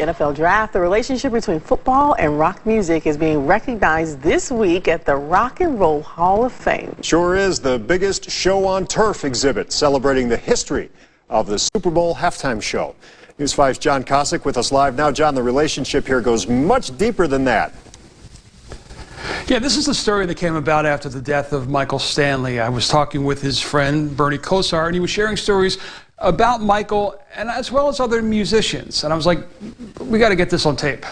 NFL Draft, the relationship between football and rock music is being recognized this week at the Rock and Roll Hall of Fame. Sure is the biggest show on turf exhibit celebrating the history of the Super Bowl halftime show. News 5's John Kosar with us live now. John, the relationship here goes much deeper than that. Yeah, this is the story that came about after the death of Michael Stanley. I was talking with his friend Bernie Kosar, and he was sharing stories about Michael and as well as other musicians. And I was like, we got to get this on tape.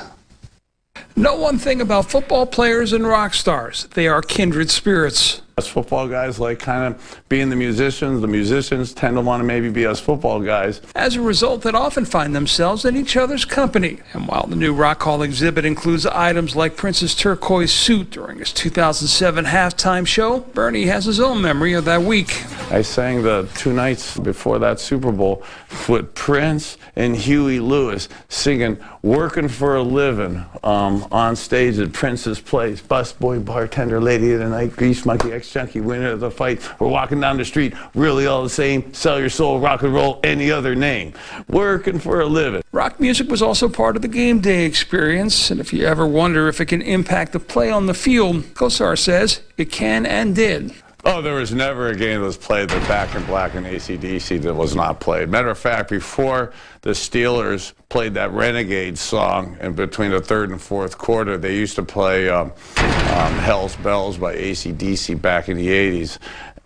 Know one thing about football players and rock stars: they are kindred spirits. Us football guys like kind of being the musicians tend to want to maybe be us football guys. As a result, they often find themselves in each other's company. And while the new Rock Hall exhibit includes items like Prince's turquoise suit during his 2007 halftime show, Bernie has his own memory of that week. I sang the 2 nights before that Super Bowl with Prince and Huey Lewis singing "Working for a Living" on stage at Prince's place. Busboy, bartender, lady of the night, grease monkey, ex-junkie, winner of the fight. We're walking down the street, really all the same. Sell your soul, rock and roll, any other name. Working for a living. Rock music was also part of the game day experience, and if you ever wonder if it can impact the play on the field, Kosar says it can and did. Oh, there was never a game that was played that Back in Black and AC/DC that was not played. Matter of fact, before the Steelers played that Renegade song in between the third and fourth quarter, they used to play Hell's Bells by AC/DC back in the 80s.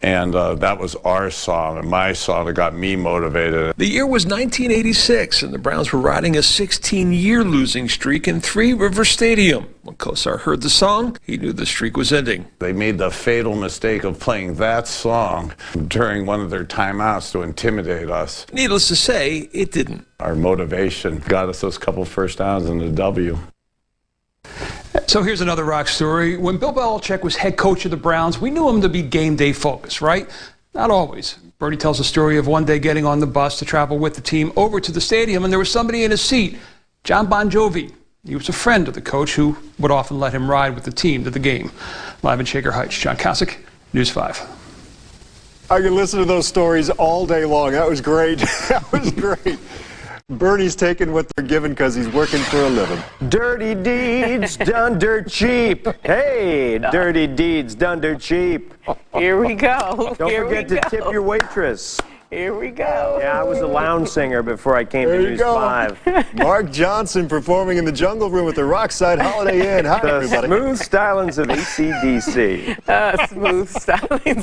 And that was our song, and my song that got me motivated. The year was 1986, and the Browns were riding a 16-year losing streak in Three River Stadium. When Kosar heard the song, he knew the streak was ending. They made the fatal mistake of playing that song during one of their timeouts to intimidate us. Needless to say, it didn't. Our motivation got us those couple first downs and the W. So here's another rock story. When Bill Belichick was head coach of the Browns, we knew him to be game day focused, right? Not always. Bernie tells a story of one day getting on the bus to travel with the team over to the stadium, and there was somebody in his seat, John Bon Jovi. He was a friend of the coach who would often let him ride with the team to the game. Live in Shaker Heights, John Kosar, News 5. I can listen to those stories all day long. That was great. That was great. Bernie's taking what they're given because he's working for a living. Dirty deeds done dirt cheap. Hey, dirty deeds done dirt cheap. Here we go. Don't forget to tip your waitress. Here we go. Yeah, I was a lounge singer before I came to News 5. Mark Johnson performing in the Jungle Room at the Rockside Holiday Inn. Hi, The everybody. smooth stylings of AC/DC. Smooth stylings.